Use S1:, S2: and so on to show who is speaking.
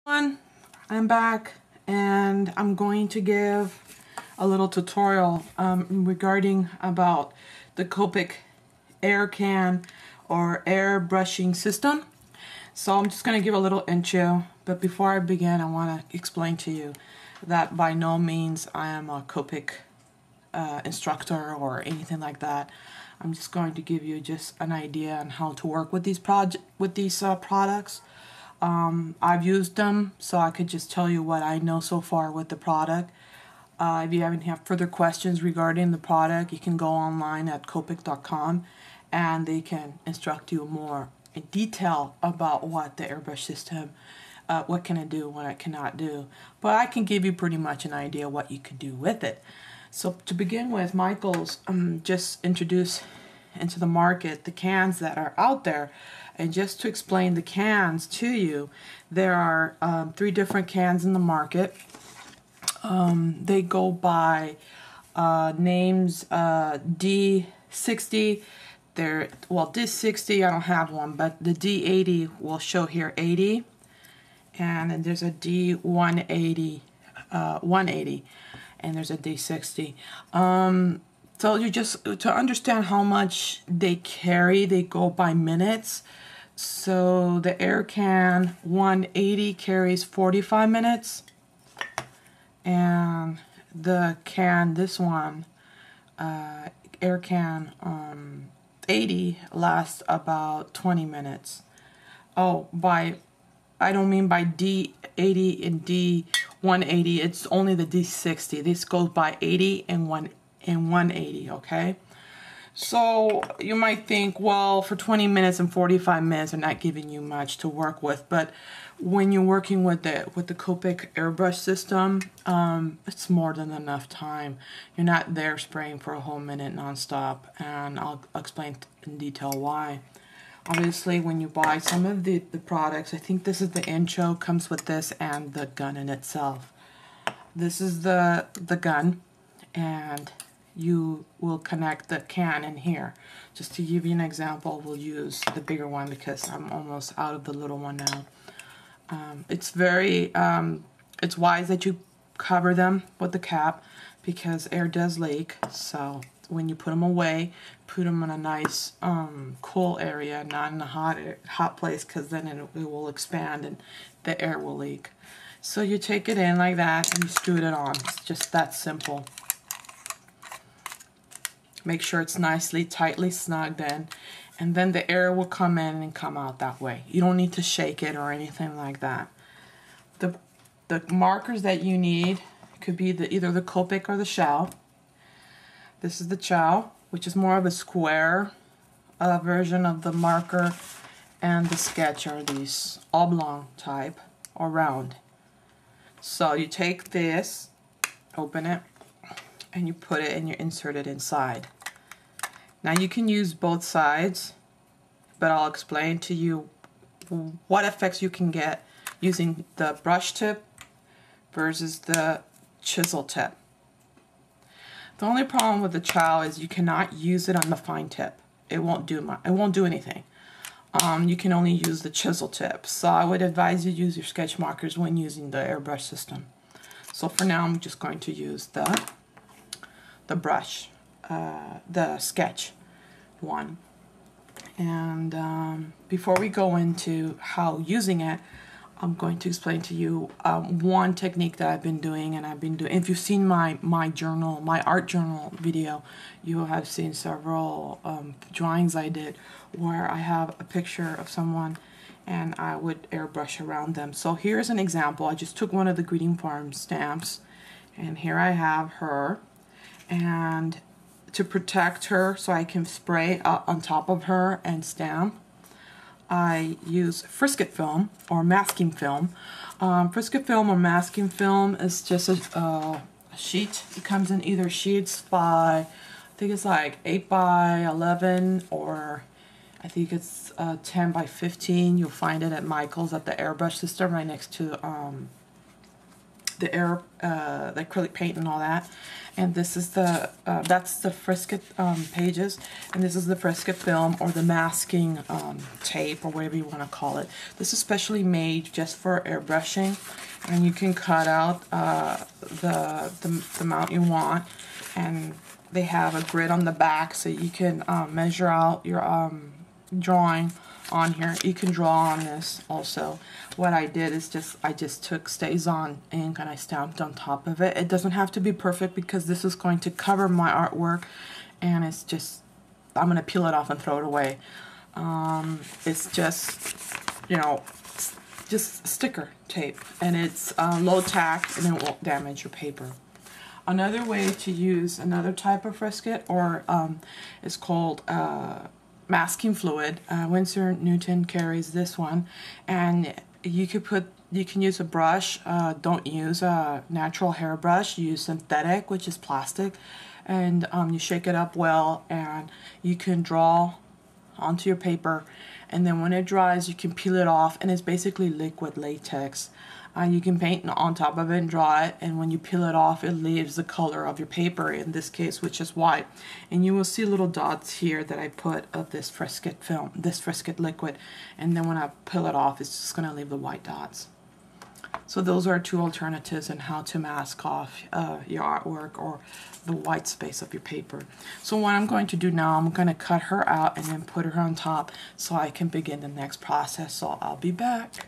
S1: I'm back and I'm going to give a little tutorial regarding about the Copic air can or air brushing system. So I'm just going to give a little intro, but before I begin I want to explain to you that by no means I am a Copic instructor or anything like that. I'm just going to give you just an idea on how to work with these products. I've used them, so I could just tell you what I know so far with the product. If you have further questions regarding the product, you can go online at copic.com and they can instruct you more in detail about what the airbrush system, what can it do, what it cannot do. But I can give you pretty much an idea what you could do with it. So to begin with, Michael's just introduce into the market the cans that are out there. And just to explain the cans to you, there are 3 different cans in the market. They go by names D60. Well, D60 I don't have one, but the D80 will show here 80, and then there's a D180, 180, and there's a D60. So you just to understand how much they carry, they go by minutes. So the air can 180 carries 45 minutes, and the can, this one, air can 80 lasts about 20 minutes. Oh, I don't mean by D80 and D180, it's only the D60. This goes by 80 and 180, okay? So you might think, well, for 20 minutes and 45 minutes I'm not giving you much to work with, but when you're working with the Copic airbrush system, it's more than enough time. You're not there spraying for a whole minute nonstop, and I'll explain in detail why. Obviously, when you buy some of the products, I think this is the intro, comes with this and the gun in itself. This is the gun, and you will connect the can in here. Just to give you an example, we'll use the bigger one because I'm almost out of the little one now. It's very, it's wise that you cover them with the cap because air does leak. So when you put them away, put them in a nice cool area, not in a hot place, because then it will expand and the air will leak. So you take it in like that and you screw it on. It's just that simple. Make sure it's nicely, tightly snugged in, and then the air will come in and come out that way. You don't need to shake it or anything like that. The markers that you need could be either the Copic or the shell. This is the chow, which is more of a square version of the marker, and the sketch are these oblong type or round. So you take this, open it, and you put it and you insert it inside. Now you can use both sides, but I'll explain to you what effects you can get using the brush tip versus the chisel tip. The only problem with the chow is you cannot use it on the fine tip. It won't do anything. You can only use the chisel tip. So I would advise you use your sketch markers when using the airbrush system. So for now I'm just going to use the brush, the sketch one. And before we go into how using it, I'm going to explain to you one technique that I've been doing, if you've seen my art journal video, you will have seen several drawings I did where I have a picture of someone and I would airbrush around them. So here's an example. I just took one of the greeting farm stamps, and here I have her, and to protect her so I can spray on top of her and stamp, I use Frisket film or masking film. Frisket film or masking film is just a sheet. It comes in either sheets by, I think it's like 8 by 11, or I think it's 10 by 15. You'll find it at Michael's at the airbrush system right next to the acrylic paint and all that. And this is the that's the Frisket pages, and this is the Frisket film, or the masking tape, or whatever you want to call it. This is specially made just for airbrushing, and you can cut out the amount you want, and they have a grid on the back so you can measure out your drawing on here. You can draw on this also. What I did is I just took StazOn ink and I stamped on top of it. It doesn't have to be perfect because this is going to cover my artwork, and it's just, I'm going to peel it off and throw it away. It's just, you know, just sticker tape, and it's low tack, and it won't damage your paper. Another way to use another type of Frisket, or is called masking fluid. Winsor Newton carries this one, and you can use a brush. Don't use a natural hairbrush. Use synthetic, which is plastic, and you shake it up well, and you can draw onto your paper, and then when it dries you can peel it off, and it's basically liquid latex. You can paint on top of it and draw it, and when you peel it off, it leaves the color of your paper, in this case, which is white. And you will see little dots here that I put of this Frisket film, this Frisket liquid, and then when I peel it off, it's just going to leave the white dots. So those are two alternatives in how to mask off your artwork or the white space of your paper. So what I'm going to do now, I'm going to cut her out and then put her on top so I can begin the next process. So I'll be back.